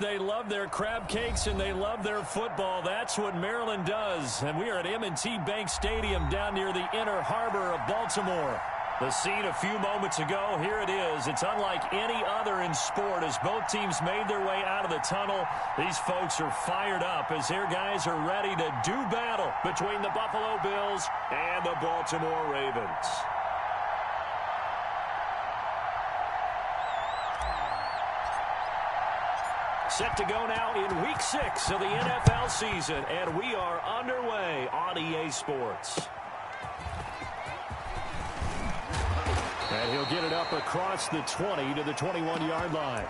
They love their crab cakes and they love their football. That's what Maryland does. And we are at M&T Bank Stadium down near the Inner Harbor of Baltimore. The scene a few moments ago, here it is. It's unlike any other in sport as both teams made their way out of the tunnel. These folks are fired up as their guys are ready to do battle between the Buffalo Bills and the Baltimore Ravens. Set to go now in Week 6 of the NFL season, and we are underway on EA Sports. And he'll get it up across the 20 to the 21-yard line.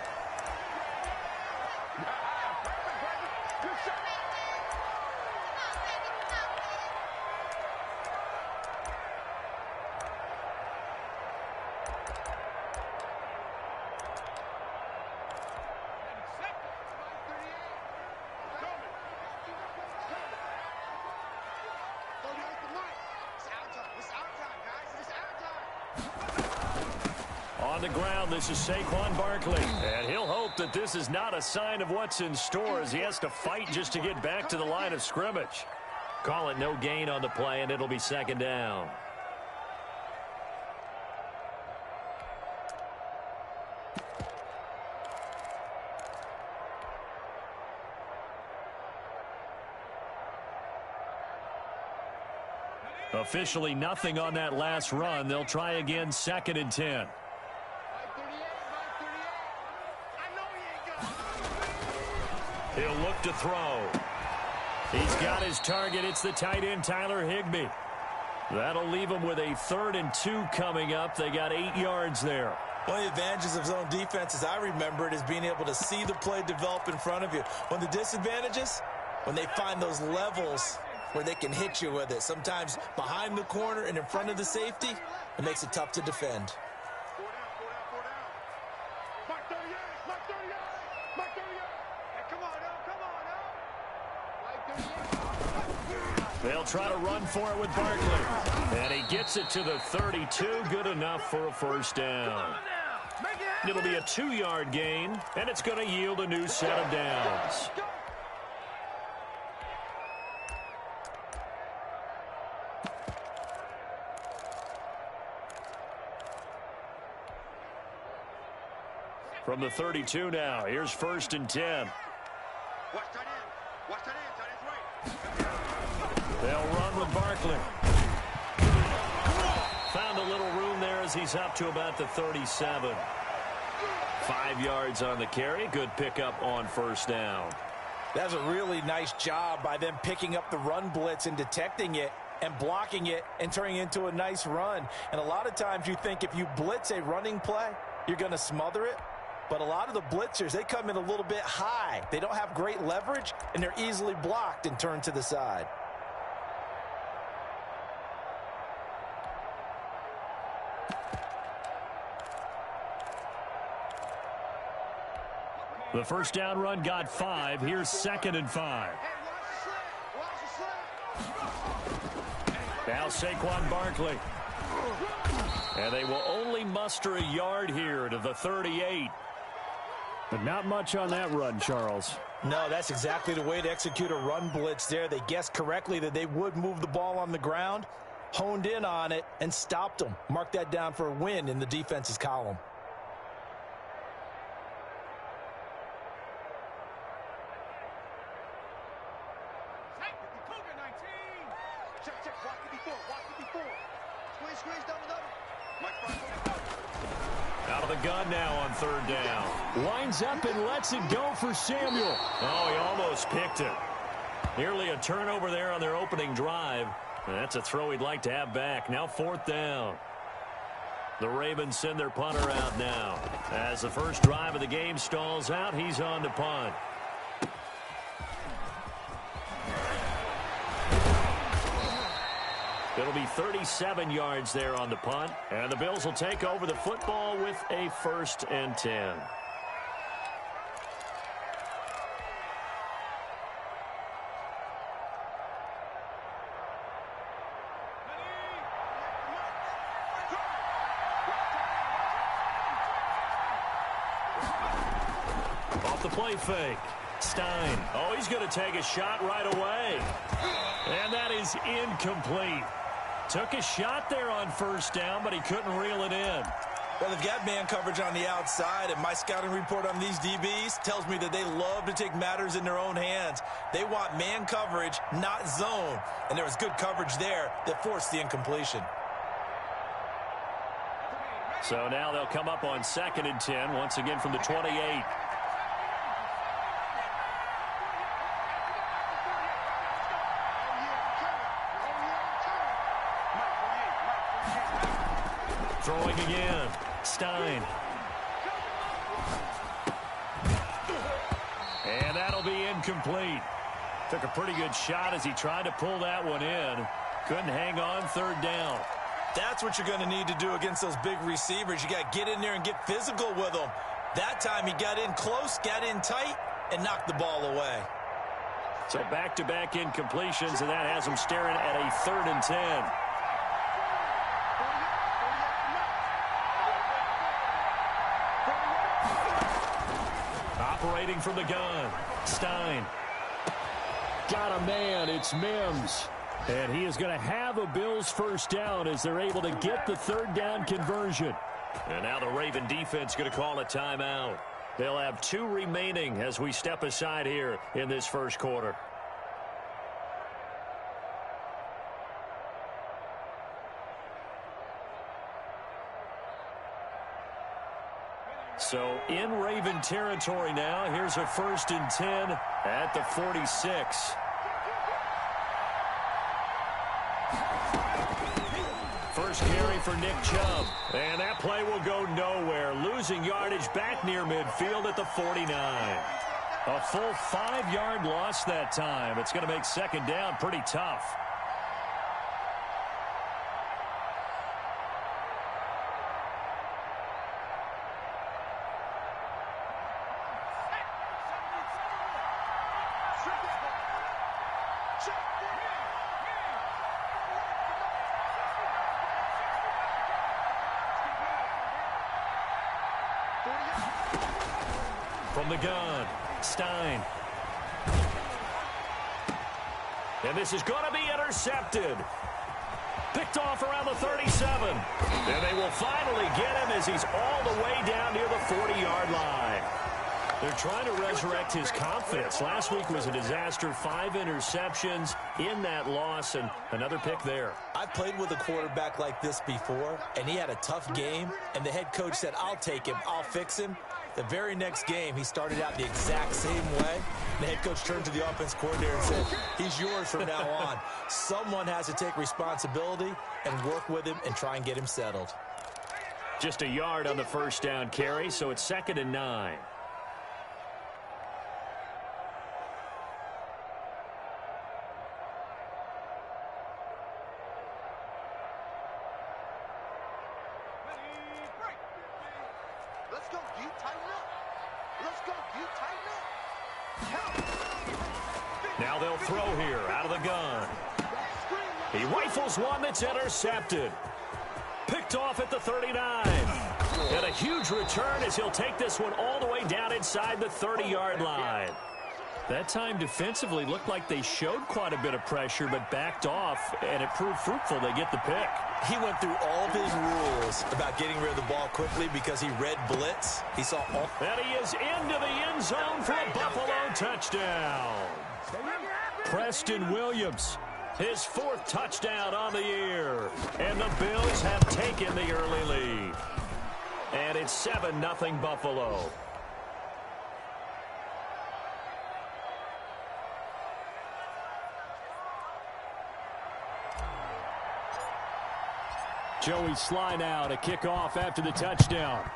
On the ground, this is Saquon Barkley. And he'll hope that this is not a sign of what's in store as he has to fight just to get back to the line of scrimmage. Call it no gain on the play, and it'll be second down. Officially nothing on that last run. They'll try again, 2nd and 10. He'll look to throw. He's got his target. It's the tight end, Tyler Higbee. That'll leave him with a 3rd and 2 coming up. They got 8 yards there. One of the advantages of zone defense, as I remember it, is being able to see the play develop in front of you. One of the disadvantages, when they find those levels where they can hit you with it. Sometimes behind the corner and in front of the safety, it makes it tough to defend. They'll try to run for it with Barkley. And he gets it to the 32. Good enough for a first down. It'll be a 2-yard gain, and it's going to yield a new set of downs. From the 32 now, here's 1st and 10. They'll run with Barkley. Found a little room there as he's up to about the 37. 5 yards on the carry. Good pickup on first down. That's a really nice job by them picking up the run blitz and detecting it and blocking it and turning it into a nice run. And a lot of times you think if you blitz a running play, you're going to smother it. But a lot of the blitzers, they come in a little bit high. They don't have great leverage, and they're easily blocked and turned to the side. The first down run got 5. Here's 2nd and 5. Now Saquon Barkley. And they will only muster a yard here to the 38. But not much on that run, Charles. No, that's exactly the way to execute a run blitz there. They guessed correctly that they would move the ball on the ground, honed in on it, and stopped them. Mark that down for a win in the defense's column. Out of the gun now on 3rd down. Lines up and lets it go for Samuel. Oh, he almost picked it. Nearly a turnover there on their opening drive. And that's a throw he'd like to have back. Now 4th down. The Ravens send their punter out now. As the first drive of the game stalls out, he's on to punt. It'll be 37 yards there on the punt. And the Bills will take over the football with a 1st and 10. Off the the play fake. Stein. Oh, he's going to take a shot right away. And that is incomplete. Took a shot there on first down, but he couldn't reel it in. Well, they've got man coverage on the outside, and my scouting report on these DBs tells me that they love to take matters in their own hands. They want man coverage, not zone. And there was good coverage there that forced the incompletion. So now they'll come up on 2nd and 10, once again from the 28. Throwing again. Stein. And that'll be incomplete. Took a pretty good shot as he tried to pull that one in. Couldn't hang on 3rd down. That's what you're going to need to do against those big receivers. You got to get in there and get physical with them. That time he got in close, got in tight, and knocked the ball away. So back-to-back incompletions, and that has him staring at a 3rd and 10. Operating from the gun. Stein. Got a man. It's Mims. And he is going to have a Bills first down as they're able to get the 3rd down conversion. And now the Raven defense going to call a timeout. They'll have 2 remaining as we step aside here in this first quarter. So in Raven territory now. Here's a 1st and 10 at the 46. First carry for Nick Chubb. And that play will go nowhere. Losing yardage back near midfield at the 49. A full 5-yard loss that time. It's going to make 2nd down pretty tough. From the gun, Stein. And this is going to be intercepted. Picked off around the 37. And they will finally get him as he's all the way down near the 40-yard line. They're trying to resurrect his confidence. Last week was a disaster. 5 interceptions in that loss, and another pick there. I've played with a quarterback like this before, and he had a tough game, and the head coach said, I'll take him, I'll fix him. The very next game, he started out the exact same way. The head coach turned to the offense coordinator and said, he's yours from now on. Someone has to take responsibility and work with him and try and get him settled. Just a yard on the first down carry, so it's 2nd and 9. Now they'll throw here out of the gun. He rifles one that's intercepted. Picked off at the 39. And a huge return as he'll take this one all the way down inside the 30-yard line. That time defensively looked like they showed quite a bit of pressure but backed off, and it proved fruitful. They get the pick. He went through all of his rules about getting rid of the ball quickly because he read blitz. He saw all. And he is into the end zone for a Buffalo touchdown. Preston Williams, his 4th touchdown on the year. And the Bills have taken the early lead. And it's 7-0 Buffalo. Joey Sly now to kick off after the touchdown.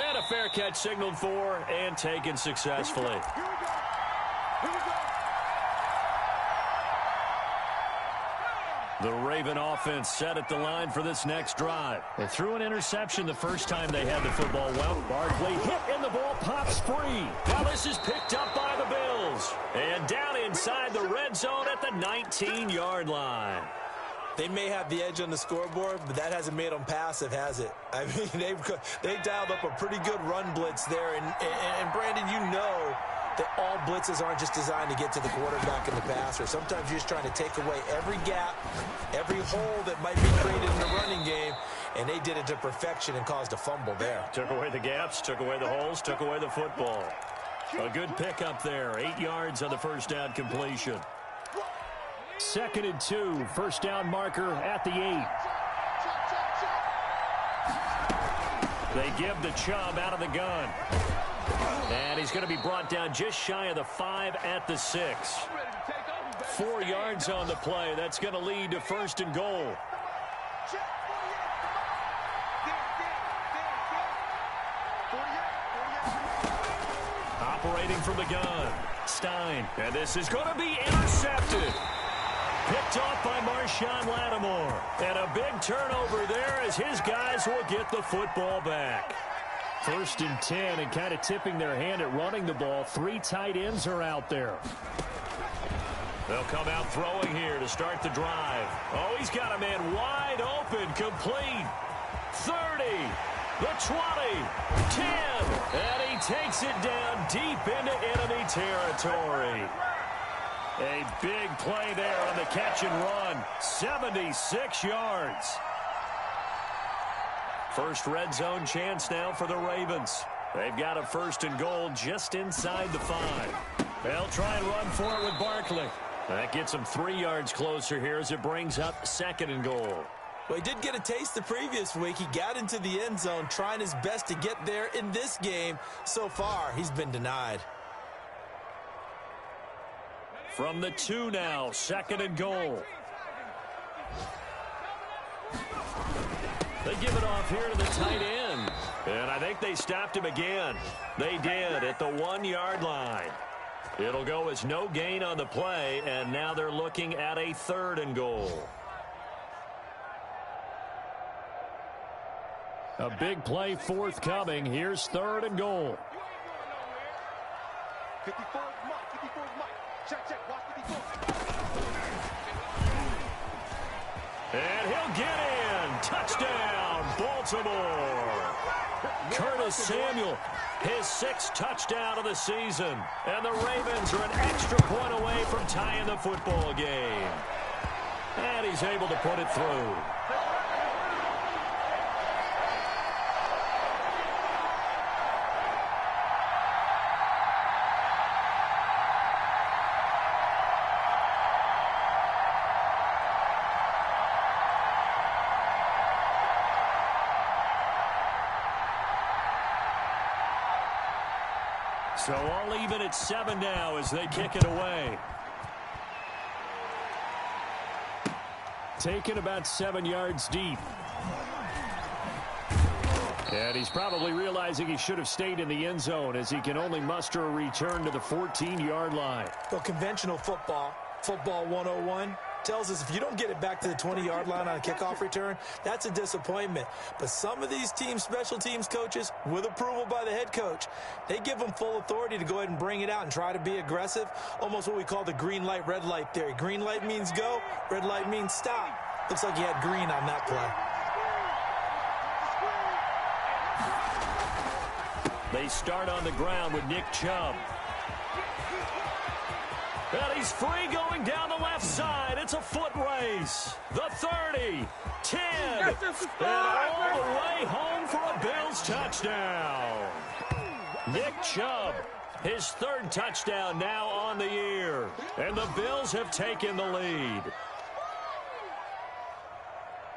And a fair catch signaled for and taken successfully. Here we go. Here we go. The Raven offense set at the line for this next drive. They threw an interception the first time they had the football. Well, Barkley hit and the ball pops free. Now this is picked up by the Bills. And down inside the red zone at the 19-yard line. They may have the edge on the scoreboard, but that hasn't made them passive, has it? I mean, they've dialed up a pretty good run blitz there. And Brandon, you know that all blitzes aren't just designed to get to the quarterback and the passer. Sometimes you're just trying to take away every gap, every hole that might be created in the running game, and they did it to perfection and caused a fumble there. Took away the gaps, took away the holes, took away the football. A good pickup there. 8 yards on the first down completion. 2nd and 2. First down marker at the 8. They give the Chubb out of the gun. And he's going to be brought down just shy of the 5 at the 6. 4 yards on the play. That's going to lead to 1st and goal. Operating from the gun, Stein. And this is going to be intercepted. Picked off by Marshawn Lattimore. And a big turnover there as his guys will get the football back. 1st and 10, and kind of tipping their hand at running the ball. 3 tight ends are out there. They'll come out throwing here to start the drive. Oh, he's got a man wide open, complete. 30, the 20, 10, and he takes it down deep into enemy territory. A big play there on the catch and run. 76 yards. First red zone chance now for the Ravens. They've got a 1st and goal just inside the 5. They'll try and run for it with Barkley. That gets them 3 yards closer here as it brings up 2nd and goal. Well, he did get a taste the previous week. He got into the end zone, trying his best to get there in this game. So far, he's been denied. From the 2 now, 2nd and goal. They give it off here to the tight end. And I think they stopped him again. They did at the 1-yard line. It'll go as no gain on the play, and now they're looking at a 3rd and goal. A big play forthcoming. Here's 3rd and goal. 54 is Mike. 54 is Mike. Check. Watch 54. And he'll get in. Touchdown, Baltimore. Curtis Samuel, his 6th touchdown of the season. And the Ravens are an extra point away from tying the football game. And he's able to put it through. So all even at 7 now as they kick it away. Taken about 7 yards deep. And he's probably realizing he should have stayed in the end zone as he can only muster a return to the 14-yard line. Well, conventional football 101, tells us if you don't get it back to the 20-yard line on a kickoff return, that's a disappointment. But some of these teams, special teams coaches, with approval by the head coach, they give them full authority to go ahead and bring it out and try to be aggressive, almost what we call the green light, red light theory. Green light means go, red light means stop. Looks like he had green on that play. They start on the ground with Nick Chubb. And he's free going down the left side. It's a foot race. The 30, 10, and all the way home for a Bills touchdown. Nick Chubb, his 3rd touchdown now on the year. And the Bills have taken the lead.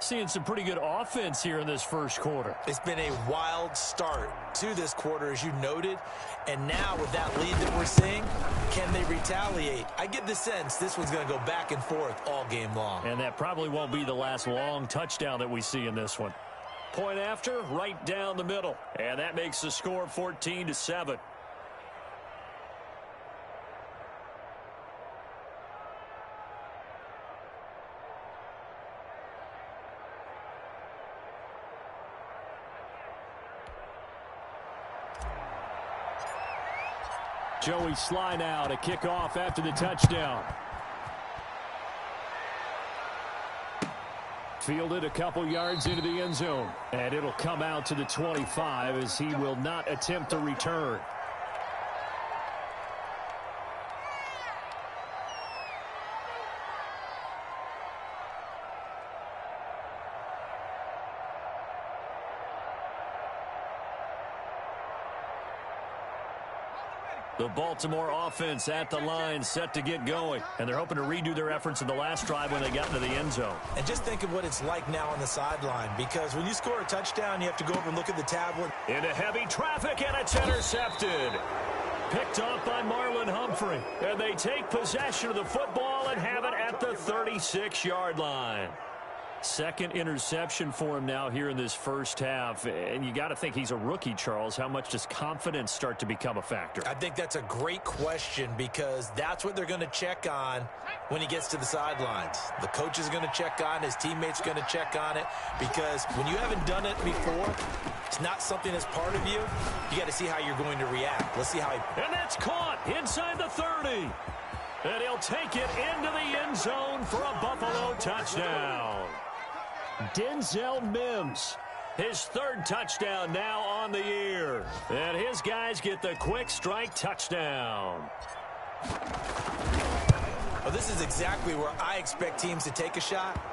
Seeing some pretty good offense here in this first quarter. It's been a wild start to this quarter, as you noted. And now with that lead that we're seeing, can they retaliate? I get the sense this one's going to go back and forth all game long. And that probably won't be the last long touchdown that we see in this one. Point after, right down the middle. And that makes the score 14-7. Joey Sly now to kick off after the touchdown. Fielded a couple yards into the end zone. And it'll come out to the 25 as he will not attempt to return. The Baltimore offense at the line, set to get going. And they're hoping to redo their efforts in the last drive when they got into the end zone. And just think of what it's like now on the sideline, because when you score a touchdown, you have to go over and look at the tablet. Into heavy traffic, and it's intercepted. Picked off by Marlon Humphrey. And they take possession of the football and have it at the 36-yard line. Second interception for him now here in this first half. And you got to think he's a rookie, Charles. How much does confidence start to become a factor? I think that's a great question, because that's what they're going to check on when he gets to the sidelines. The coach is going to check on, his teammates are going to check on it, because when you haven't done it before, it's not something that's part of you. You got to see how you're going to react. Let's see how he... And that's caught inside the 30. And he'll take it into the end zone for a Buffalo touchdown. Denzel Mims, his third touchdown now on the year. And his guys get the quick strike touchdown. Well, this is exactly where I expect teams to take a shot.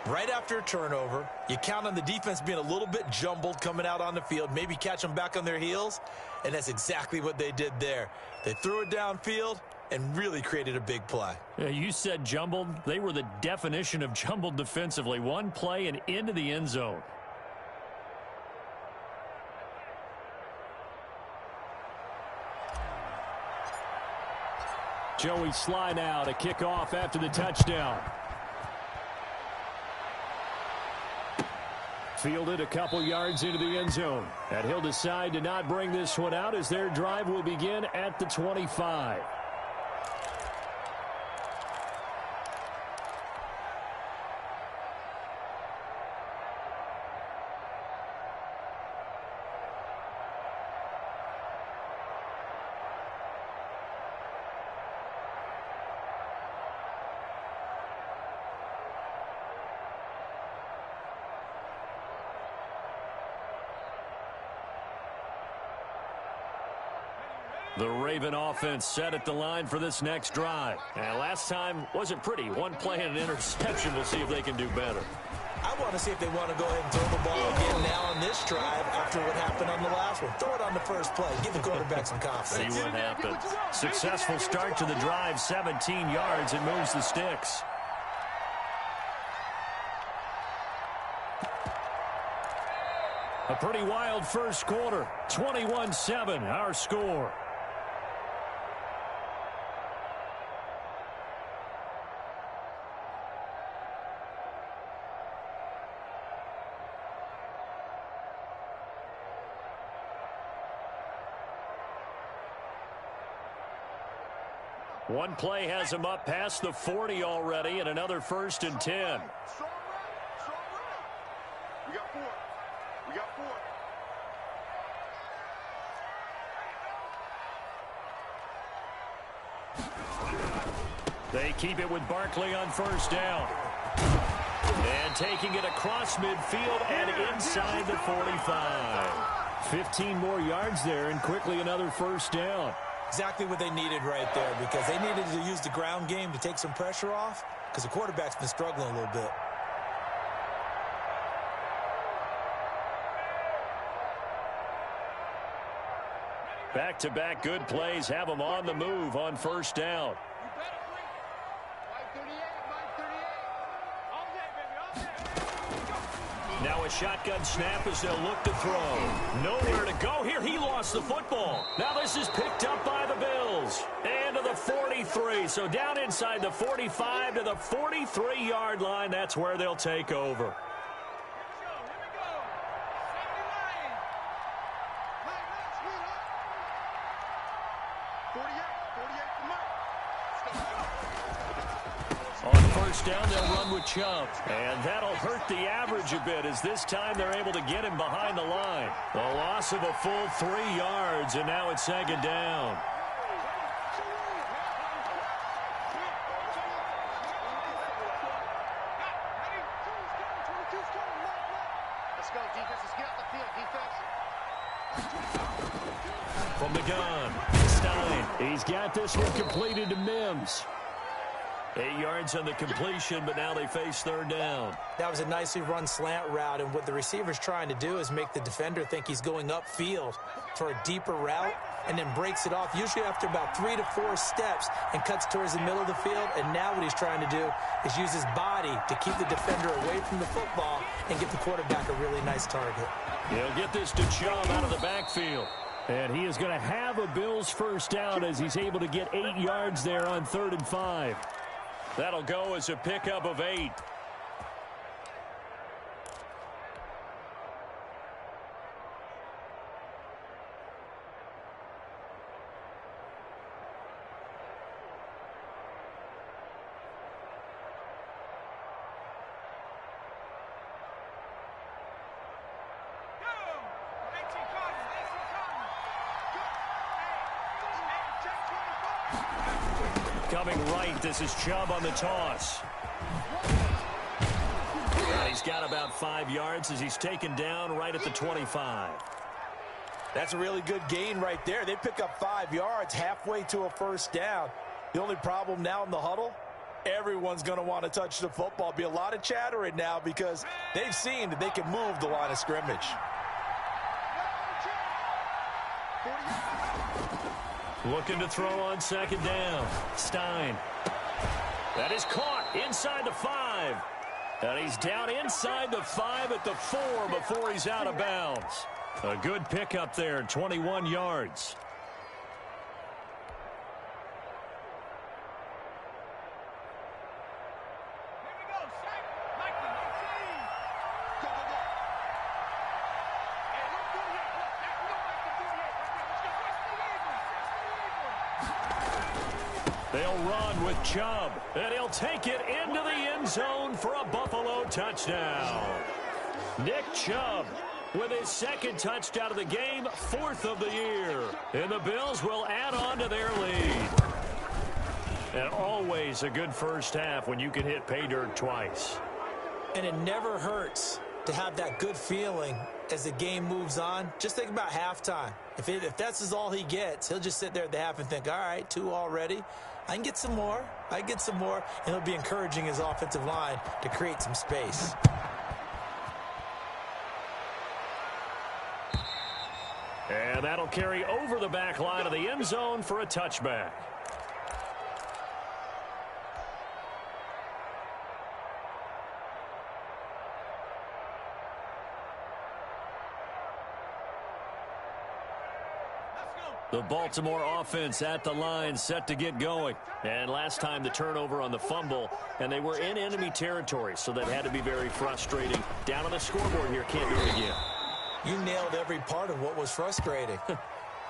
Right after a turnover, you count on the defense being a little bit jumbled coming out on the field, maybe catch them back on their heels, and that's exactly what they did there. They threw it downfield and really created a big play. Yeah, you said jumbled. They were the definition of jumbled defensively. One play and into the end zone. Joey Sly now to kick off after the touchdown. Fielded a couple yards into the end zone. And he'll decide to not bring this one out as their drive will begin at the 25. The Raven offense set at the line for this next drive. And last time wasn't pretty. One play and an interception. We'll see if they can do better. I want to see if they want to go ahead and throw the ball again now on this drive after what happened on the last one. Throw it on the first play. Give the quarterback some confidence. See what happens. Successful start to the drive. 17 yards. It moves the sticks. A pretty wild first quarter. 21-7, our score. One play has him up past the 40 already, and another 1st and 10. We got 4. We got 4. They keep it with Barkley on 1st down. And taking it across midfield and inside the 45. 15 more yards there, and quickly another 1st down. Exactly what they needed right there, because they needed to use the ground game to take some pressure off, because the quarterback's been struggling a little bit. Back-to-back good plays have them on the move on 1st down. Now a shotgun snap as they'll look to throw. Nowhere to go here. He lost the football. Now this is picked up by the Bills. And to the 43. So down inside the 45 to the 43-yard line. That's where they'll take over. On 1st down, they'll run with Chubb. And that'll hurt the average a bit, as this time they're able to get him behind the line. The loss of a full 3 yards, and now it's 2nd down. Let's go, defense. Let's get out the field, defense. From the gun, Stein. He's got this one completed to Mims. 8 yards on the completion, but now they face third down. That was a nicely run slant route, and what the receiver's trying to do is make the defender think he's going upfield for a deeper route and then breaks it off, usually after about 3 to 4 steps, and cuts towards the middle of the field. And now what he's trying to do is use his body to keep the defender away from the football and give the quarterback a really nice target. He'll get this to Chubb out of the backfield. And he is going to have a Bills first down as he's able to get 8 yards there on 3rd and 5. That'll go as a pickup of 8. Coming right, this is Chubb on the toss. And he's got about 5 yards as he's taken down right at the 25. That's a really good gain right there. They pick up 5 yards halfway to a first down. The only problem now in the huddle, everyone's going to want to touch the football. Be a lot of chattering now because they've seen that they can move the line of scrimmage. Looking to throw on 2nd down. Stein. That is caught inside the 5. And he's down inside the 5 at the 4 before he's out of bounds. A good pickup there, 21 yards. They'll run with Chubb, and he'll take it into the end zone for a Buffalo touchdown. Nick Chubb with his 2nd touchdown of the game, 4th of the year. And the Bills will add on to their lead. And always a good first half when you can hit pay dirt twice. And it never hurts to have that good feeling as the game moves on. Just think about halftime. If that's all he gets, he'll just sit there at the half and think, all right, 2 already. I can get some more. I can get some more. And he'll be encouraging his offensive line to create some space. And that'll carry over the back line of the end zone for a touchback. The Baltimore offense at the line, set to get going. And last time the turnover on the fumble, and they were in enemy territory, so that had to be very frustrating. Down on the scoreboard here, can't do it again. You nailed every part of what was frustrating.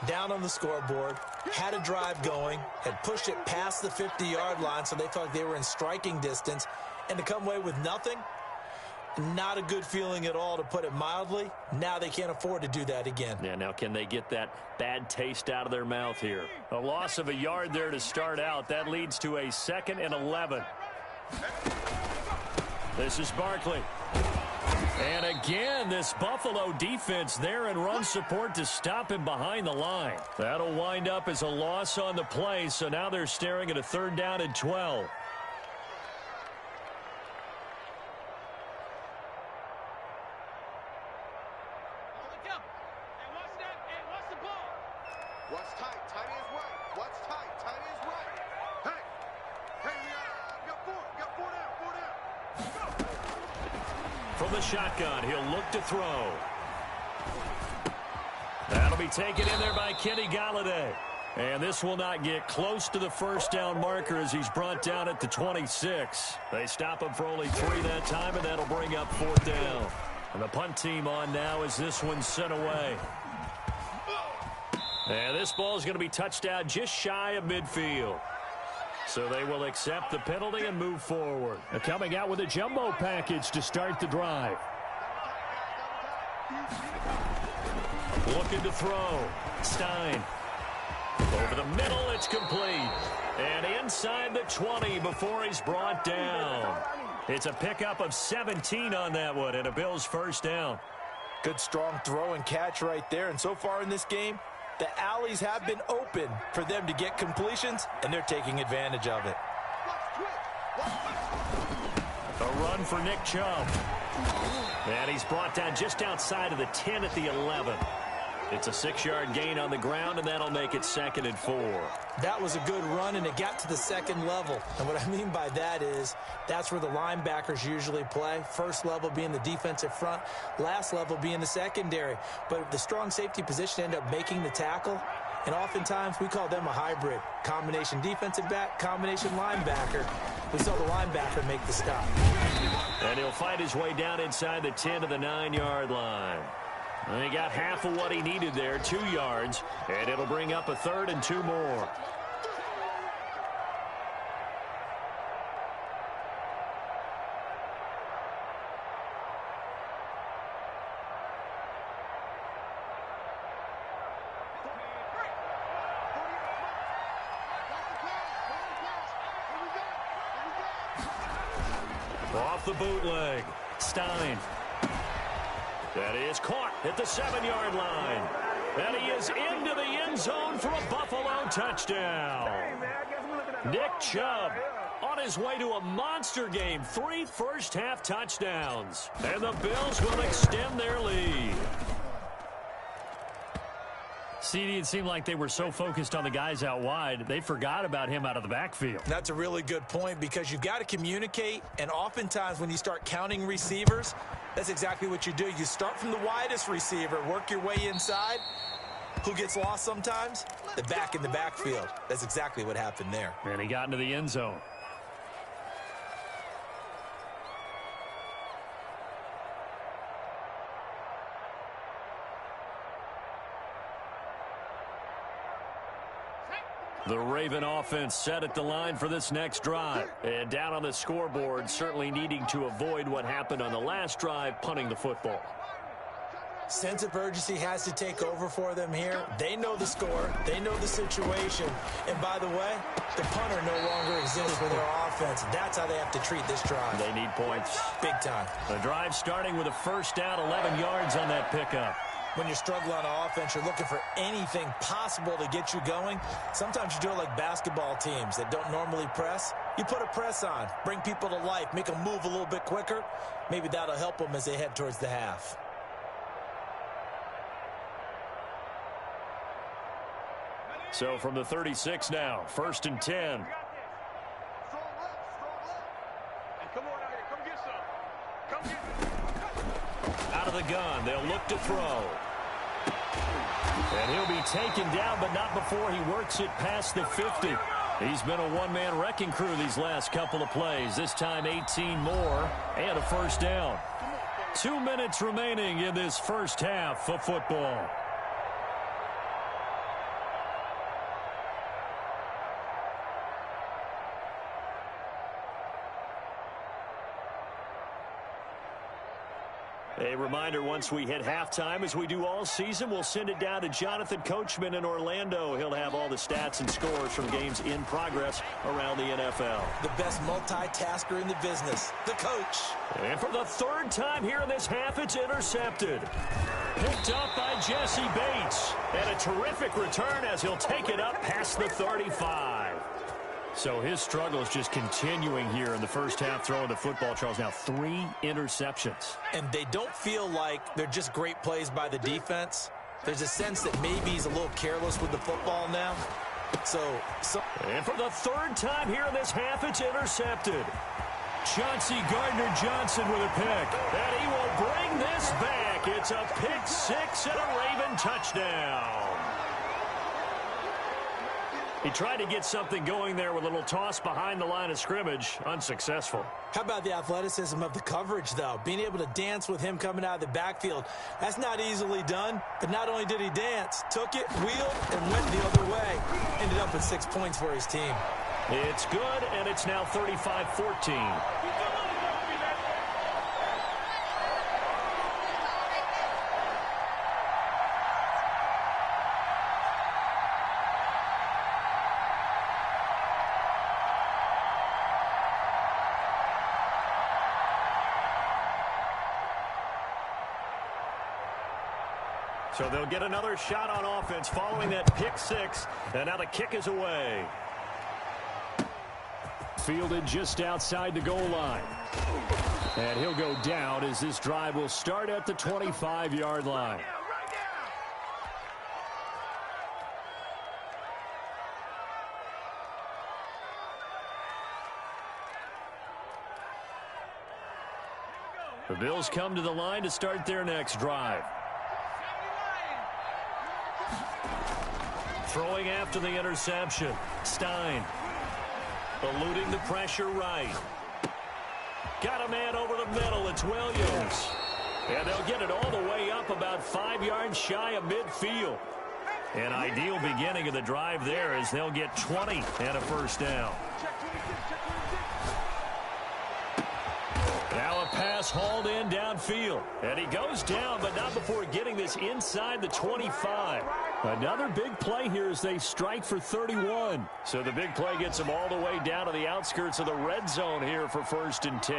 Down on the scoreboard, had a drive going, had pushed it past the 50-yard line, so they felt like they were in striking distance, and to come away with nothing, not a good feeling at all, to put it mildly. Now they can't afford to do that again. Yeah, now can they get that bad taste out of their mouth here? A loss of a yard there to start out. That leads to a 2nd and 11. This is Barkley. And again, this Buffalo defense there in run support to stop him behind the line. That'll wind up as a loss on the play, so now they're staring at a 3rd down and 12. What's tight? Tight is right. What's tight? Tight is right. Hey, we got 4 down. From the shotgun, he'll look to throw. That'll be taken in there by Kenny Golladay. And this will not get close to the first down marker as he's brought down at the 26. They stop him for only 3 that time, and that'll bring up 4th down. And the punt team on now as this one's sent away. And this ball is going to be touched out just shy of midfield. So they will accept the penalty and move forward. Coming out with a jumbo package to start the drive. Looking to throw. Stein. Over the middle, it's complete. And inside the 20 before he's brought down. It's a pickup of 17 on that one and a Bills first down. Good strong throw and catch right there. And so far in this game, the alleys have been open for them to get completions, and they're taking advantage of it. A run for Nick Chubb. And he's brought down just outside of the 10 at the 11. It's a 6-yard gain on the ground, and that'll make it 2nd and 4. That was a good run, and it got to the second level. And what I mean by that is that's where the linebackers usually play. First level being the defensive front, last level being the secondary. But the strong safety position ended up making the tackle, and oftentimes we call them a hybrid. Combination defensive back, combination linebacker. We saw the linebacker make the stop. And he'll fight his way down inside the 10 to the 9-yard line. And he got half of what he needed there, 2 yards, and it'll bring up a 3rd and 2 more. Off the bootleg, Stein. That is caught at the 7-yard line. And he is into the end zone for a Buffalo touchdown. Nick Chubb on his way to a monster game. 3 first-half touchdowns. And the Bills will extend their lead. CD, it seemed like they were so focused on the guys out wide, they forgot about him out of the backfield. That's a really good point because you've got to communicate, and oftentimes when you start counting receivers, that's exactly what you do. You start from the widest receiver, work your way inside. Who gets lost sometimes? The back in the backfield. That's exactly what happened there. And he got into the end zone. The Raven offense set at the line for this next drive. And down on the scoreboard, certainly needing to avoid what happened on the last drive, punting the football. Sense of urgency has to take over for them here. They know the score. They know the situation. And by the way, the punter no longer exists for their offense. That's how they have to treat this drive. They need points. Big time. The drive starting with a first down, 11 yards on that pickup. When you're struggling on offense, you're looking for anything possible to get you going. Sometimes you do it like basketball teams that don't normally press. You put a press on, bring people to life, make them move a little bit quicker. Maybe that'll help them as they head towards the half. So from the 36 now, 1st and 10. Out of the gun, they'll look to throw. And he'll be taken down, but not before he works it past the 50. He's been a one-man wrecking crew these last couple of plays. This time 18 more and a first down. 2 minutes remaining in this first half of football. A reminder, once we hit halftime, as we do all season, we'll send it down to Jonathan Coachman in Orlando. He'll have all the stats and scores from games in progress around the NFL. The best multitasker in the business, the coach. And for the 3rd time here in this half, it's intercepted. Picked up by Jesse Bates. And a terrific return as he'll take it up past the 35. So his struggle is just continuing here in the first half, throwing the football, Charles. Now 3 interceptions. And they don't feel like they're just great plays by the defense. There's a sense that maybe he's a little careless with the football now. And for the 3rd time here in this half, it's intercepted. Chauncey Gardner-Johnson with a pick. And he will bring this back. It's a pick 6 and a Raven touchdown. He tried to get something going there with a little toss behind the line of scrimmage. Unsuccessful. How about the athleticism of the coverage, though? Being able to dance with him coming out of the backfield. That's not easily done. But not only did he dance, took it, wheeled, and went the other way. Ended up with 6 points for his team. It's good, and it's now 35-14. So they'll get another shot on offense following that pick six. And now the kick is away. Fielded just outside the goal line. And he'll go down as this drive will start at the 25-yard line. The Bills come to the line to start their next drive. Throwing after the interception. Stein. Eluding the pressure right. Got a man over the middle. It's Williams. And they'll get it all the way up about 5 yards shy of midfield. An ideal beginning of the drive there as they'll get 20 and a first down. Now a pass hauled in downfield. And he goes down, but not before getting this inside the 25. Another big play here as they strike for 31. So the big play gets them all the way down to the outskirts of the red zone here for 1st and 10.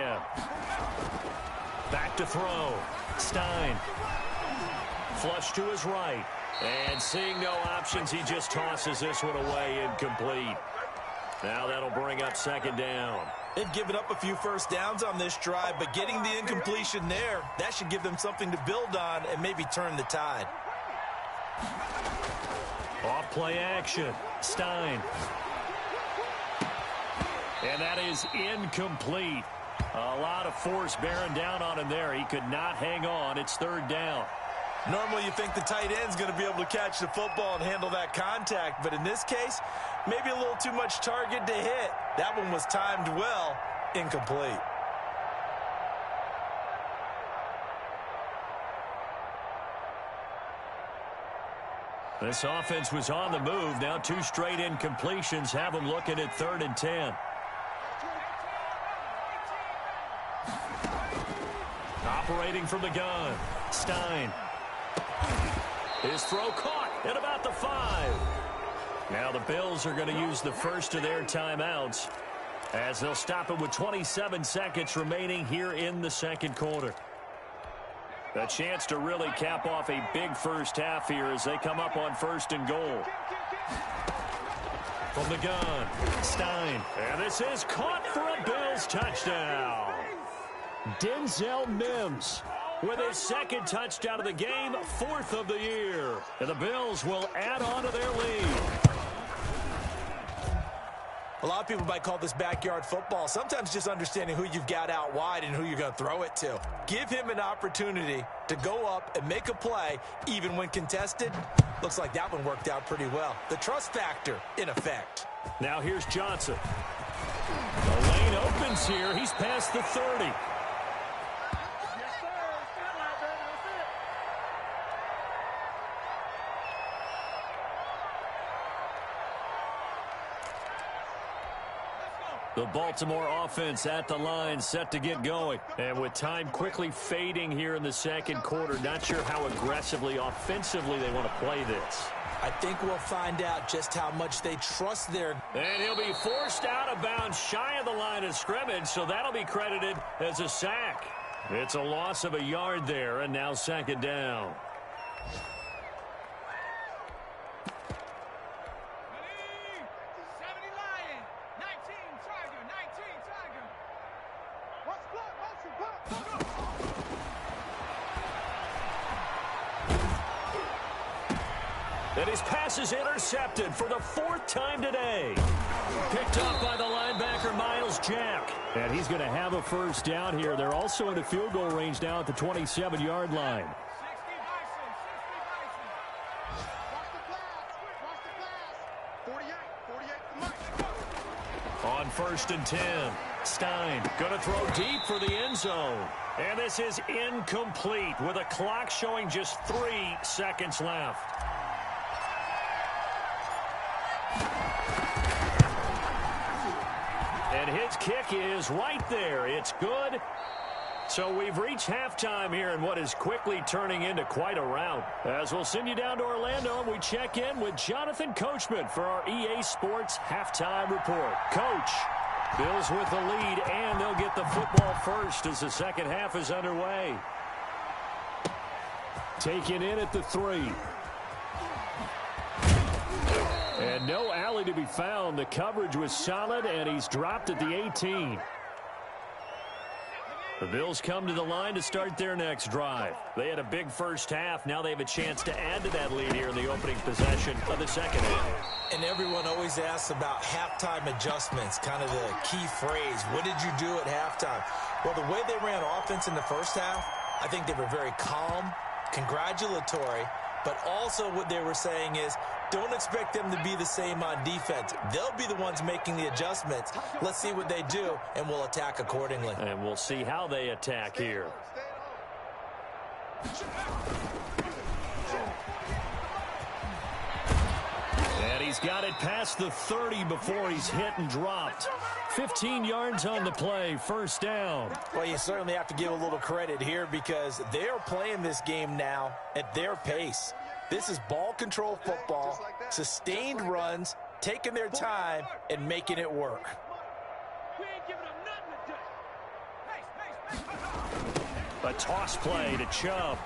Back to throw. Stein. Flush to his right. And seeing no options, he just tosses this one away incomplete. Now that'll bring up 2nd down. They've given up a few first downs on this drive, but getting the incompletion there, that should give them something to build on and maybe turn the tide. Off play action. Stein. And that is incomplete. A lot of force bearing down on him there. He could not hang on. It's 3rd down. Normally you think the tight end's going to be able to catch the football and handle that contact, but in this case, maybe a little too much target to hit. That one was timed well, incomplete. This offense was on the move. Now 2 straight incompletions have them looking at 3rd and 10. Operating from the gun. Stein. His throw caught at about the 5. Now the Bills are going to use the first of their timeouts as they'll stop it with 27 seconds remaining here in the 2nd quarter. A chance to really cap off a big first half here as they come up on 1st and goal. From the gun, Stein. And this is caught for a Bills touchdown. Denzel Mims with his 2nd touchdown of the game, 4th of the year. And the Bills will add on to their lead. A lot of people might call this backyard football. Sometimes just understanding who you've got out wide and who you're going to throw it to. Give him an opportunity to go up and make a play, even when contested. Looks like that one worked out pretty well. The trust factor in effect. Now here's Johnson. The lane opens here. He's past the 30. The Baltimore offense at the line, set to get going. And with time quickly fading here in the 2nd quarter, not sure how aggressively, offensively they want to play this. I think we'll find out just how much they trust their... And he'll be forced out of bounds shy of the line of scrimmage, so that'll be credited as a sack. It's a loss of a yard there, and now 2nd down. And his pass is intercepted for the 4th time today. Picked up by the linebacker, Miles Jack. And he's going to have a first down here. They're also in the field goal range now at the 27-yard line. On 1st and 10, Stein going to throw deep for the end zone. And this is incomplete with a clock showing just 3 seconds left. And his kick is right there. It's good. So we've reached halftime here in what is quickly turning into quite a rout. As we'll send you down to Orlando, and we check in with Jonathan Coachman for our EA Sports Halftime Report. Coach, Bills with the lead, and they'll get the football first as the 2nd half is underway. Taken in at the 3. And no alley to be found. The coverage was solid, and he's dropped at the 18. The Bills come to the line to start their next drive. They had a big first half. Now they have a chance to add to that lead here in the opening possession of the second half. And everyone always asks about halftime adjustments, kind of the key phrase. What did you do at halftime? Well, the way they ran offense in the first half, I think they were very calm, congratulatory, but also what they were saying is, don't expect them to be the same on defense. They'll be the ones making the adjustments. Let's see what they do, and we'll attack accordingly. And we'll see how they attack here. And he's got it past the 30 before he's hit and dropped. 15 yards on the play, first down. Well, you certainly have to give a little credit here because they are playing this game now at their pace. This is ball control football, sustained runs, taking their time, and making it work. A toss play to Chubb.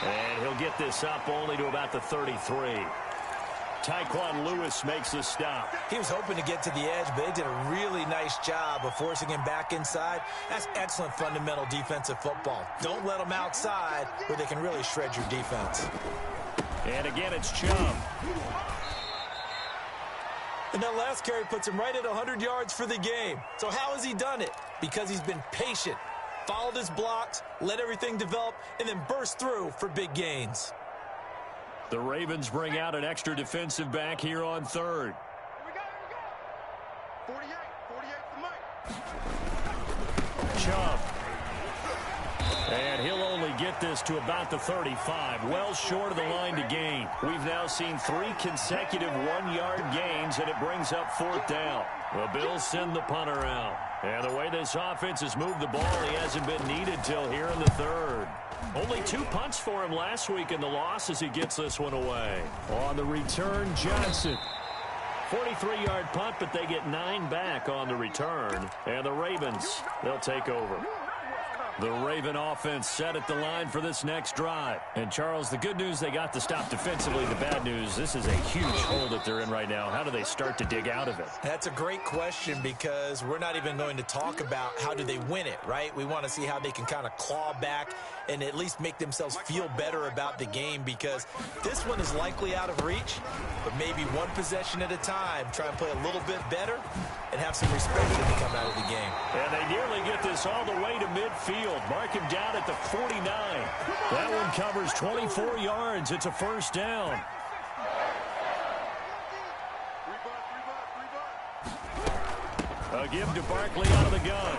And he'll get this up only to about the 33. Tyquan Lewis makes the stop. He was hoping to get to the edge, but they did a really nice job of forcing him back inside. That's excellent fundamental defensive football. Don't let them outside where they can really shred your defense. And again, it's Chubb. And that last carry puts him right at 100 yards for the game. So how has he done it? Because he's been patient, followed his blocks, let everything develop, and then burst through for big gains. The Ravens bring out an extra defensive back here on third. Here we go. 48 for Mike. Chubb. And he'll only get this to about the 35, well short of the line to gain. We've now seen 3 consecutive 1-yard gains, and it brings up fourth down. The Bills send the punter out. And the way this offense has moved the ball, he hasn't been needed till here in the third. Only 2 punts for him last week in the loss as he gets this one away. On the return, Johnson. 43-yard punt, but they get 9 back on the return. And the Ravens, they'll take over. The Raven offense set at the line for this next drive. And, Charles, the good news, they got the stop defensively. The bad news, this is a huge hole that they're in right now. How do they start to dig out of it? That's a great question because we're not even going to talk about how do they win it, right? We want to see how they can kind of claw back and at least make themselves feel better about the game because this one is likely out of reach, but maybe one possession at a time, try and play a little bit better and have some respect when they come out of the game. And they nearly get this all the way to midfield. Mark him down at the 49. That one covers 24 yards. It's a first down. A give to Barkley out of the gun.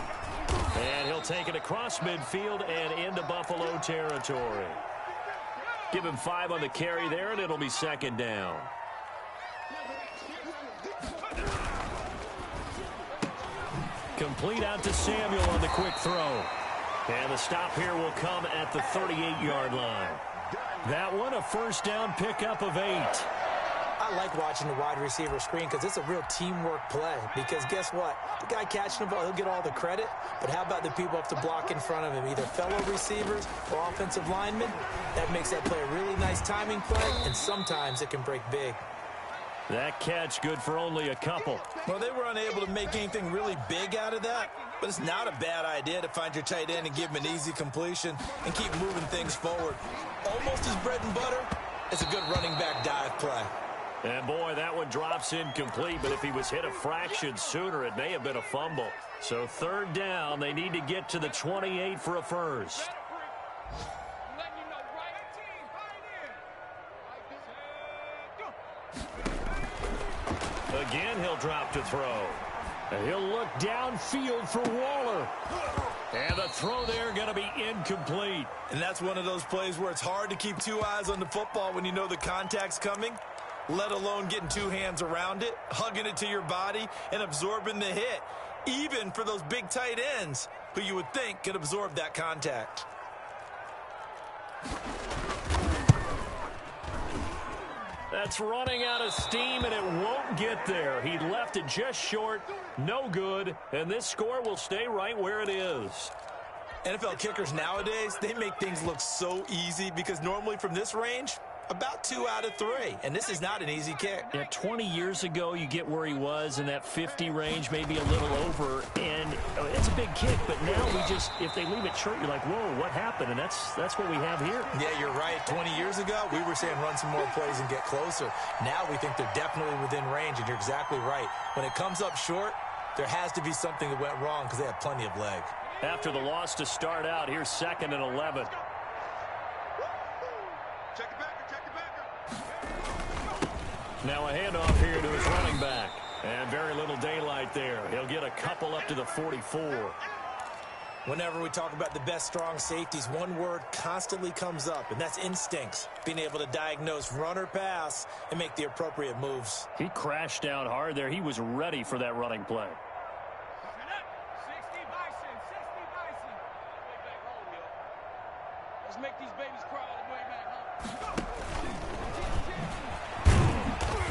And he'll take it across midfield and into Buffalo territory. Give him 5 on the carry there, and it'll be second down. Complete out to Samuel on the quick throw. And the stop here will come at the 38-yard line. That one, a first down pickup of 8. I like watching the wide receiver screen because it's a real teamwork play. Because guess what? The guy catching the ball, he'll get all the credit. But how about the people have to block in front of him, either fellow receivers or offensive linemen? That makes that play a really nice timing play, and sometimes it can break big. That catch good for only a couple. Well, they were unable to make anything really big out of that, but it's not a bad idea to find your tight end and give him an easy completion and keep moving things forward. Almost his bread and butter. It's a good running back dive play. And, boy, that one drops incomplete, but if he was hit a fraction sooner, it may have been a fumble. So third down, they need to get to the 28 for a first. Again, he'll drop to throw. And he'll look downfield for Waller. And the throw there going to be incomplete. And that's one of those plays where it's hard to keep 2 eyes on the football when you know the contact's coming, let alone getting 2 hands around it, hugging it to your body, and absorbing the hit, even for those big tight ends who you would think could absorb that contact. That's running out of steam, and it won't get there. He left it just short, no good, and this score will stay right where it is. NFL kickers nowadays, they make things look so easy because normally from this range, about 2 out of 3, and this is not an easy kick. Yeah, 20 years ago, you get where he was in that 50 range, maybe a little over, and it's a big kick, but now if they leave it short, you're like, whoa, what happened? And that's what we have here. Yeah, you're right. 20 years ago, we were saying run some more plays and get closer. Now we think they're definitely within range, and you're exactly right. When it comes up short, there has to be something that went wrong because they have plenty of leg. After the loss to start out, here's 2nd and 11. Check it back. Now a handoff here to his running back. And very little daylight there. He'll get a couple up to the 44. Whenever we talk about the best strong safeties, one word constantly comes up, and that's instincts. Being able to diagnose run or pass and make the appropriate moves. He crashed down hard there. He was ready for that running play. 60 Bison. Way back home, yo. Let's make these babies cry all the way back home.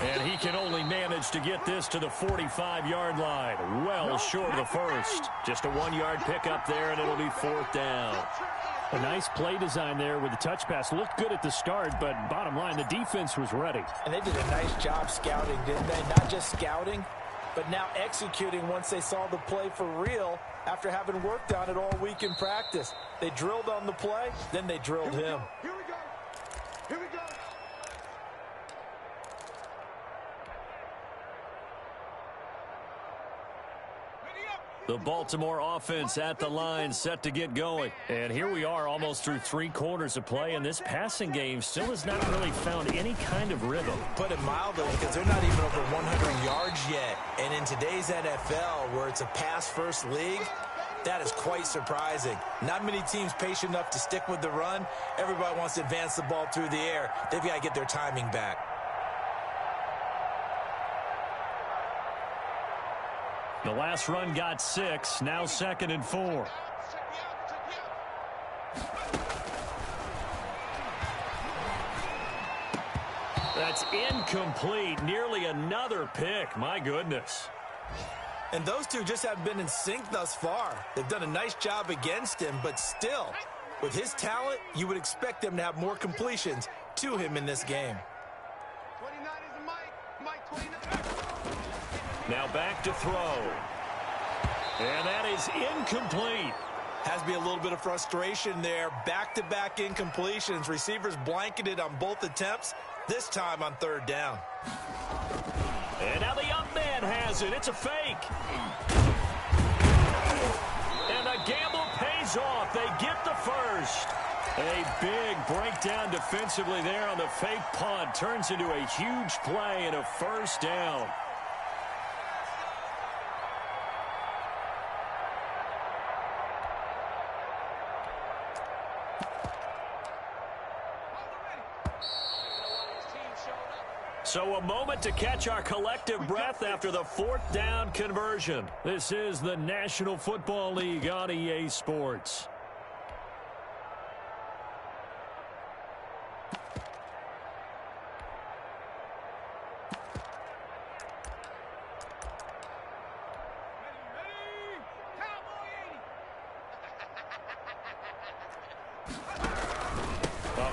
And he can only manage to get this to the 45-yard line. Well short of the first. Just a 1-yard pickup there, and it'll be 4th down. A nice play design there with the touch pass. Looked good at the start, but bottom line, the defense was ready. And they did a nice job scouting, didn't they? Not just scouting, but now executing once they saw the play for real after having worked on it all week in practice. They drilled on the play, then they drilled him. Here we go. The Baltimore offense at the line, set to get going. And here we are almost through 3 quarters of play, and this passing game still has not really found any kind of rhythm. Put it mildly, because they're not even over 100 yards yet. And in today's NFL, where it's a pass-first league, that is quite surprising. Not many teams patient enough to stick with the run. Everybody wants to advance the ball through the air. They've got to get their timing back. The last run got 6, now 2nd and 4. That's incomplete. Nearly another pick. My goodness. And those two just haven't been in sync thus far. They've done a nice job against him, but still, with his talent, you would expect them to have more completions to him in this game. 29 is the Mike 29. Now back to throw. And that is incomplete. Has to be a little bit of frustration there. Back-to-back incompletions. Receivers blanketed on both attempts, this time on 3rd down. And now the up man has it. It's a fake. And the gamble pays off. They get the first. A big breakdown defensively there on the fake punt. Turns into a huge play and a 1st down. So a moment to catch our collective breath after the 4th down conversion. This is the National Football League on EA Sports.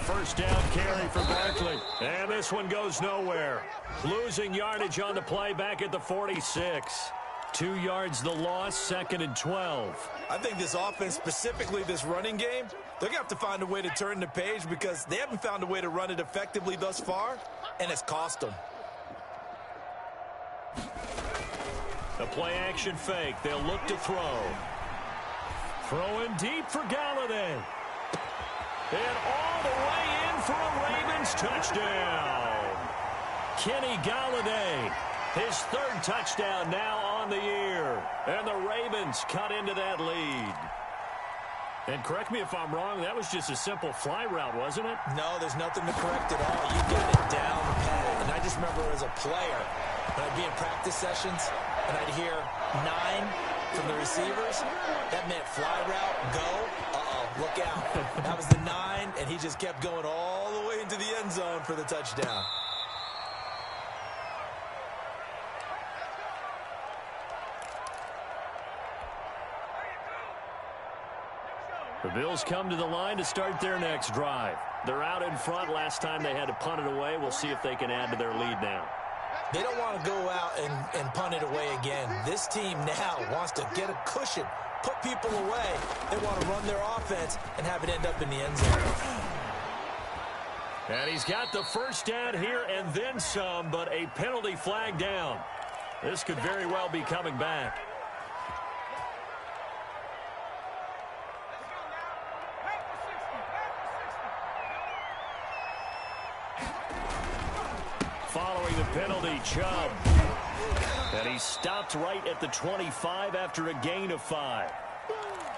First down carry for Barkley. And this one goes nowhere. Losing yardage on the play back at the 46. 2 yards the loss, 2nd and 12. I think this offense, specifically this running game, they're going to have to find a way to turn the page because they haven't found a way to run it effectively thus far, and it's cost them. The play action fake. They'll look to throw. Throwing deep for Galladay. And all the way in for a Ravens touchdown. Kenny Galladay, his 3rd touchdown now on the year. And the Ravens cut into that lead. And correct me if I'm wrong, that was just a simple fly route, wasn't it? No, there's nothing to correct at all. You got it down pat. And I just remember as a player, when I'd be in practice sessions, and I'd hear 9 from the receivers, that meant fly route, go, look out. That was the 9, and he just kept going all the way into the end zone for the touchdown. Bills come to the line to start their next drive. They're out in front. Last time they had to punt it away. We'll see if they can add to their lead now. They don't want to go out and punt it away again. This team now wants to get a cushion, put people away. They want to run their offense and have it end up in the end zone. And he's got the first down here and then some, but a penalty flag down. This could very well be coming back. Following the penalty, Chubb. And he stopped right at the 25 after a gain of 5.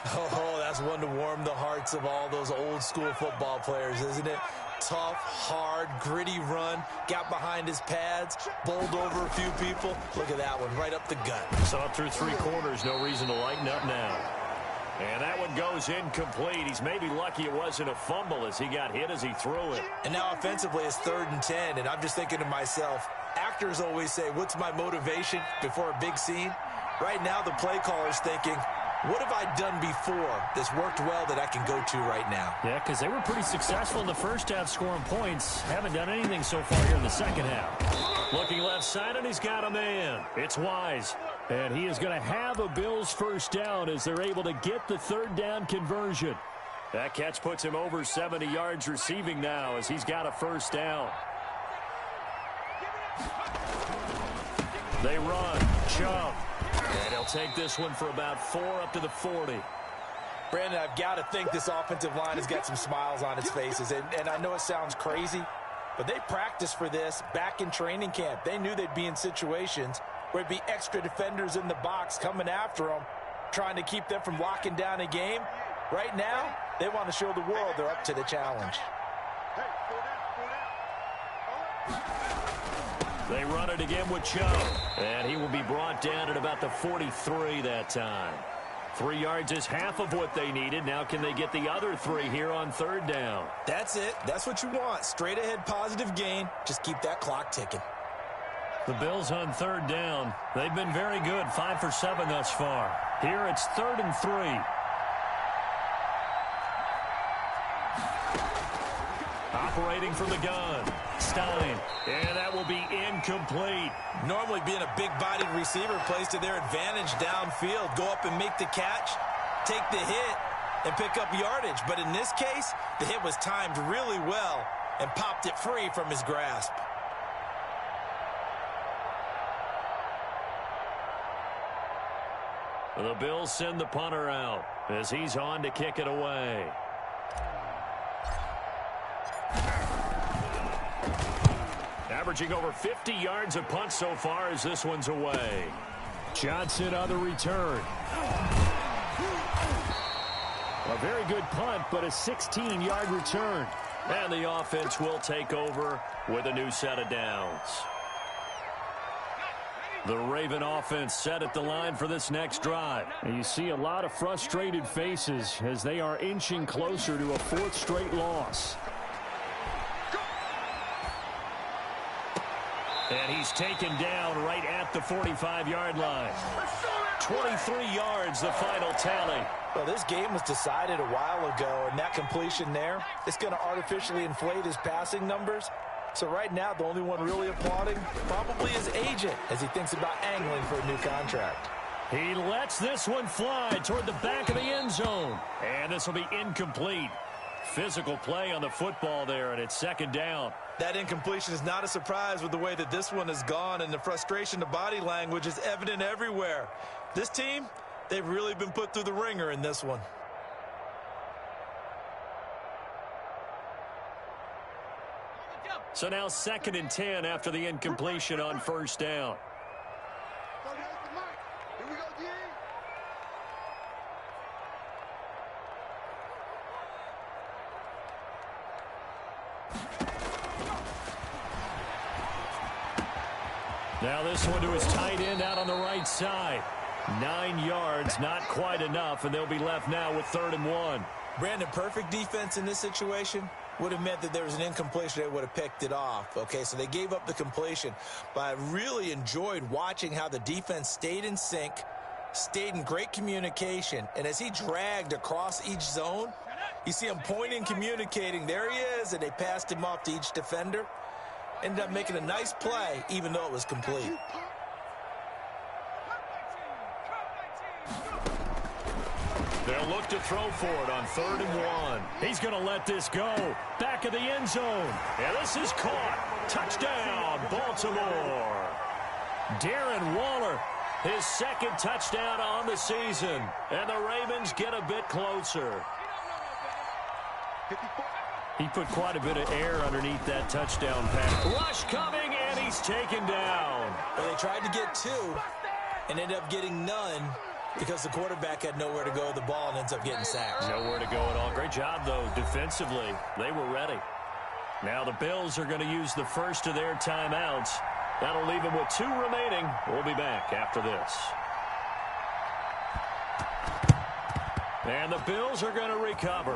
Oh, that's one to warm the hearts of all those old school football players, isn't it? Tough, hard, gritty run, got behind his pads, bowled over a few people. Look at that one, right up the gut. Saw it through 3 quarters, no reason to lighten up now. And that one goes incomplete. He's maybe lucky it wasn't a fumble as he got hit as he threw it. And now offensively it's 3rd and 10, and I'm just thinking to myself, actors always say, what's my motivation before a big scene? Right now the play caller's thinking, what have I done before that's worked well that I can go to right now? Yeah, because they were pretty successful in the first half scoring points. Haven't done anything so far here in the second half. Looking left side, and he's got a man. It's Wise. And he is going to have a Bills first down as they're able to get the 3rd down conversion. That catch puts him over 70 yards receiving now as he's got a first down. They run. Chubb. And he'll take this one for about 4 up to the 40. Brandon, I've got to think this offensive line has got some smiles on its faces. And I know it sounds crazy, but they practiced for this back in training camp. They knew they'd be in situations where it'd be extra defenders in the box coming after them, trying to keep them from locking down a game. Right now, they want to show the world they're up to the challenge. They run it again with Chubb. And he will be brought down at about the 43 that time. 3 yards is half of what they needed. Now can they get the other 3 here on 3rd down? That's it. That's what you want. Straight ahead positive gain. Just keep that clock ticking. The Bills on 3rd down. They've been very good. 5 for 7 thus far. Here it's 3rd and 3. Operating from the gun. Stein. And that will be incomplete. Normally being a big-bodied receiver plays to their advantage downfield. Go up and make the catch, take the hit, and pick up yardage. But in this case, the hit was timed really well and popped it free from his grasp. The Bills send the punter out as he's on to kick it away. Averaging over 50 yards a punt so far as this one's away. Johnson on the return. A very good punt, but a 16-yard return. And the offense will take over with a new set of downs. The Raven offense set at the line for this next drive. And you see a lot of frustrated faces as they are inching closer to a 4th straight loss. And he's taken down right at the 45-yard line. 23 yards, the final tally. Well, this game was decided a while ago, and that completion there, it's going to artificially inflate his passing numbers. So right now, the only one really applauding probably his agent as he thinks about angling for a new contract. He lets this one fly toward the back of the end zone. And this will be incomplete. Physical play on the football there, and it's 2nd down. That incompletion is not a surprise with the way that this one has gone, and the frustration, the body language is evident everywhere. This team, they've really been put through the ringer in this one. So now 2nd and 10 after the incompletion on 1st down. Here we go, D. Now this one to his tight end out on the right side. 9 yards, not quite enough, and they'll be left now with 3rd and 1. Brandon, perfect defense in this situation would have meant that there was an incompletion. They would have picked it off. Okay, so they gave up the completion. But I really enjoyed watching how the defense stayed in sync, stayed in great communication. And as he dragged across each zone, you see him pointing, communicating. There he is, and they passed him off to each defender. Ended up making a nice play, even though it was complete. They'll look to throw for it on 3rd and 1. He's going to let this go. Back of the end zone. And this is caught. Touchdown, Baltimore. Darren Waller, his 2nd touchdown on the season. And the Ravens get a bit closer. 54. He put quite a bit of air underneath that touchdown pass. Rush coming, and he's taken down. Well, they tried to get 2 and ended up getting none because the quarterback had nowhere to go with the ball and ends up getting sacked. Nowhere to go at all. Great job, though, defensively. They were ready. Now the Bills are going to use the first of their timeouts. That'll leave them with 2 remaining. We'll be back after this. And the Bills are going to recover.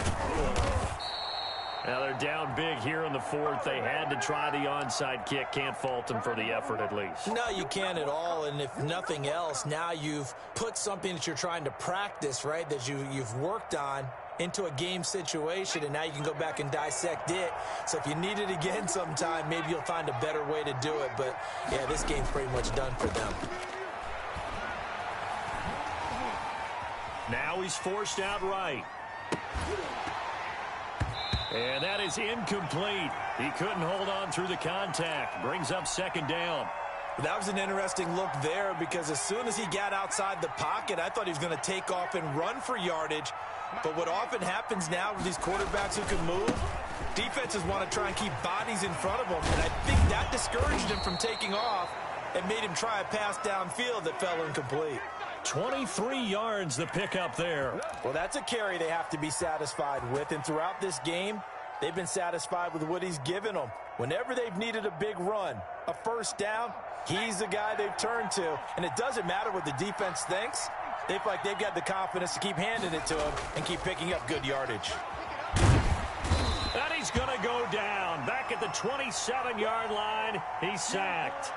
Now they're down big here in the 4th. They had to try the onside kick. Can't fault them for the effort at least. No, you can't at all. And if nothing else, now you've put something that you're trying to practice, right, that you've worked on into a game situation, and now you can go back and dissect it. So if you need it again sometime, maybe you'll find a better way to do it. But, yeah, this game's pretty much done for them. Now he's forced out right. And that is incomplete. He couldn't hold on through the contact. Brings up 2nd down. That was an interesting look there because as soon as he got outside the pocket, I thought he was going to take off and run for yardage. But what often happens now with these quarterbacks who can move, defenses want to try and keep bodies in front of them. And I think that discouraged him from taking off and made him try a pass downfield that fell incomplete. 23 yards the pickup there. Well, that's a carry they have to be satisfied with. And throughout this game, they've been satisfied with what he's given them. Whenever they've needed a big run, a 1st down, he's the guy they've turned to. And it doesn't matter what the defense thinks. They feel like they've got the confidence to keep handing it to him and keep picking up good yardage. And he's going to go down. Back at the 27-yard line, he's sacked.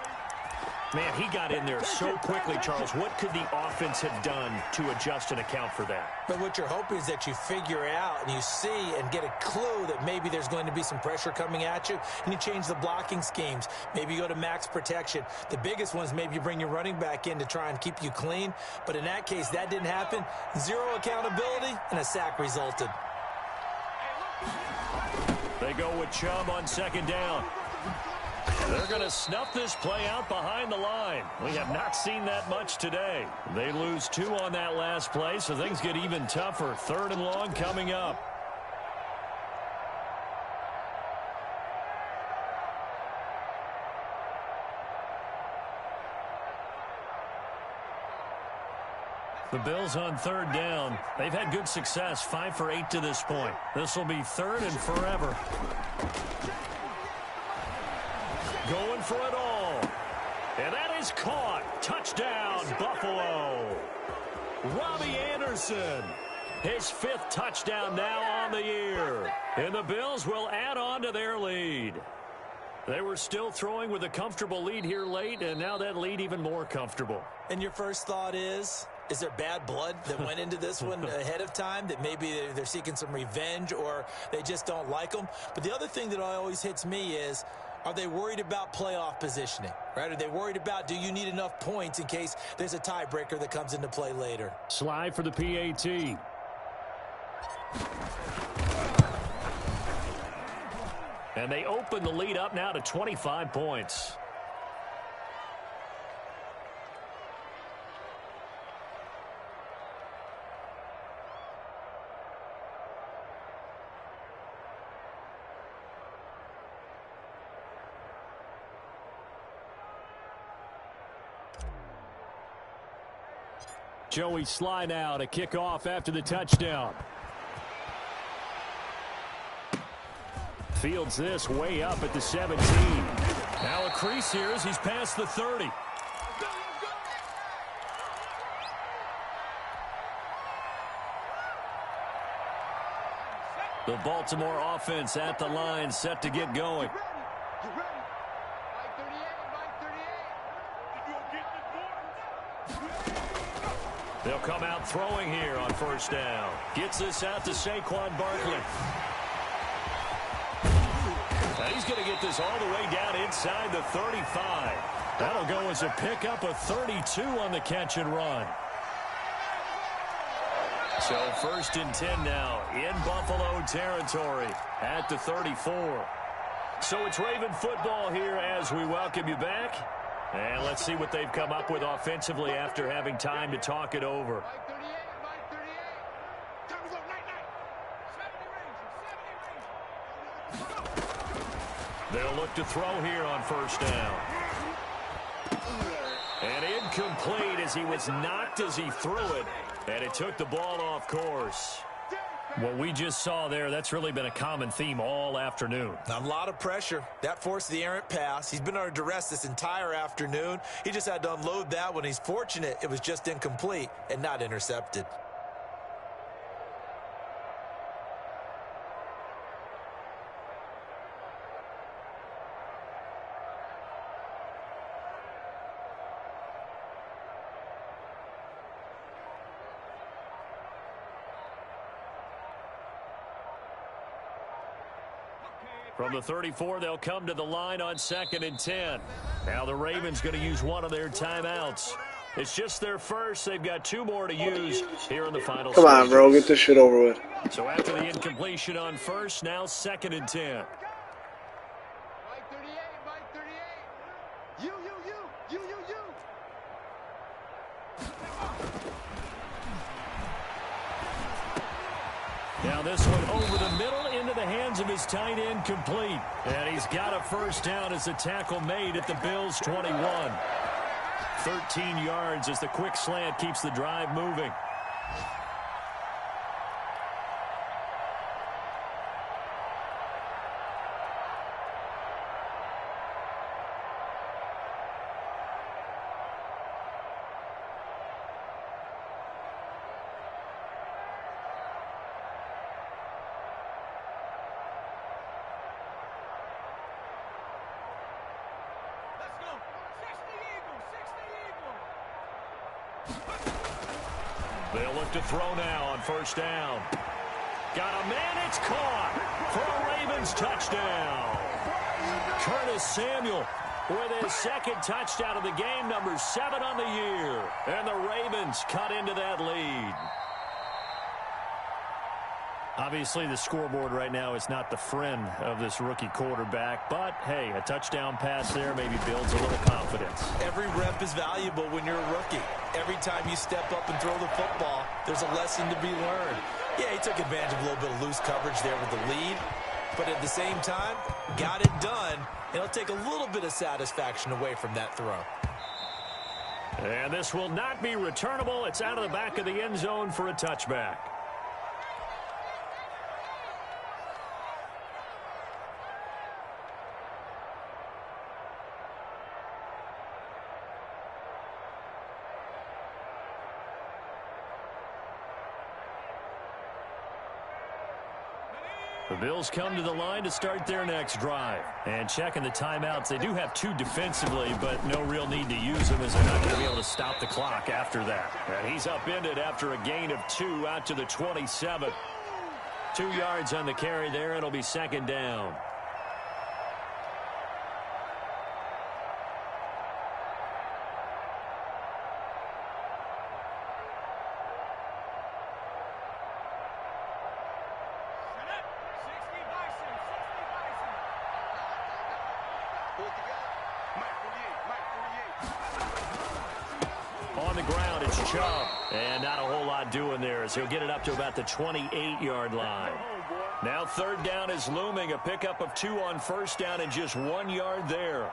Man, he got in there so quickly, Charles. What could the offense have done to adjust and account for that? But what you're hoping is that you figure out and you see and get a clue that maybe there's going to be some pressure coming at you, and you change the blocking schemes. Maybe you go to max protection. The biggest one is maybe you bring your running back in to try and keep you clean. But in that case, that didn't happen. 0 accountability, and a sack resulted. They go with Chubb on 2nd down. They're going to snuff this play out behind the line. We have not seen that much today. They lose 2 on that last play, so things get even tougher. 3rd and long coming up. The Bills on 3rd down. They've had good success, 5 for 8 to this point. This will be 3rd and forever. Going for it all. And that is caught. Touchdown, Buffalo. Robbie Anderson. His 5th touchdown now on the year. And the Bills will add on to their lead. They were still throwing with a comfortable lead here late, and now that lead even more comfortable. And your first thought is there bad blood that went into this one ahead of time, that maybe they're seeking some revenge or they just don't like them? But the other thing that always hits me is, are they worried about playoff positioning, right? Are they worried about, do you need enough points in case there's a tiebreaker that comes into play later? Slide for the PAT. And they open the lead up now to 25 points. Joey Sly now to kick off after the touchdown. Fields this way up at the 17. Now a crease here as he's past the 30. The Baltimore offense at the line, set to get going. Get ready. Mike 38, Mike 38. You gonna get the board? They'll come out throwing here on first down. Gets this out to Saquon Barkley. Now he's going to get this all the way down inside the 35. That'll go as a pickup of 32 on the catch and run. So 1st and 10 now in Buffalo territory at the 34. So it's Raven football here as we welcome you back. And let's see what they've come up with offensively after having time to talk it over. They'll look to throw here on first down. And incomplete as he was knocked as he threw it. And it took the ball off course. What we just saw there, that's really been a common theme all afternoon. A lot of pressure. That forced the errant pass. He's been under duress this entire afternoon. He just had to unload that one. He's fortunate it was just incomplete and not intercepted. From the 34, they'll come to the line on 2nd and 10. Now the Ravens going to use one of their timeouts. It's just their first. They've got 2 more to use here in the final Come on, stages. bro. Get this shit over with. So after the incompletion on first, now 2nd and 10. Mike 38, Mike 38. You. Now this one over the middle into the hands of his tight end, complete. And he's got a first down as the tackle made at the Bills' 21. 13 yards as the quick slant keeps the drive moving. They'll look to throw now on first down. Got a man, it's caught for a Ravens touchdown. Curtis Samuel with his 2nd touchdown of the game, number 7 on the year. And the Ravens cut into that lead. Obviously, the scoreboard right now is not the friend of this rookie quarterback. But, hey, a touchdown pass there maybe builds a little confidence. Every rep is valuable when you're a rookie. Every time you step up and throw the football, there's a lesson to be learned. Yeah, he took advantage of a little bit of loose coverage there with the lead. But at the same time, got it done. It'll take a little bit of satisfaction away from that throw. And this will not be returnable. It's out of the back of the end zone for a touchback. The Bills come to the line to start their next drive. And checking the timeouts, they do have 2 defensively, but no real need to use them as they're not going to be able to stop the clock after that. And he's upended after a gain of 2 out to the 27. 2 yards on the carry there. It'll be 2nd down. On the ground, it's Chubb. And not a whole lot doing there as he'll get it up to about the 28-yard line. Now 3rd down is looming. A pickup of 2 on first down and just 1 yard there.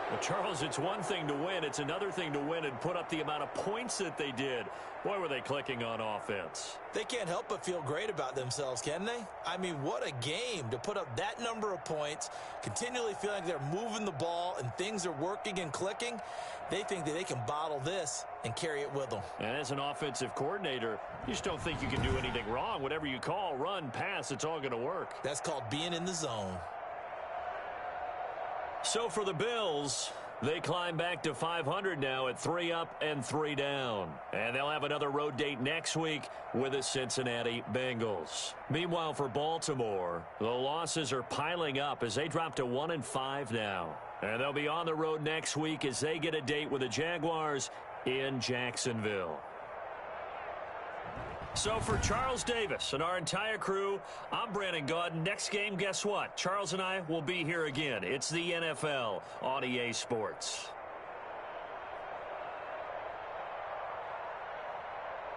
Well, Charles, it's one thing to win. It's another thing to win and put up the amount of points that they did. Boy, were they clicking on offense. They can't help but feel great about themselves, can they? I mean, what a game to put up that number of points, continually feeling like they're moving the ball and things are working and clicking. They think that they can bottle this and carry it with them. And as an offensive coordinator, you just don't think you can do anything wrong. Whatever you call, run, pass, it's all going to work. That's called being in the zone. So for the Bills, they climb back to 500 now at 3 up and 3 down. And they'll have another road date next week with the Cincinnati Bengals. Meanwhile, for Baltimore, the losses are piling up as they drop to 1-5 now. And they'll be on the road next week as they get a date with the Jaguars in Jacksonville. So for Charles Davis and our entire crew, I'm Brandon Gaudin. Next game, guess what? Charles and I will be here again. It's the NFL on EA Sports.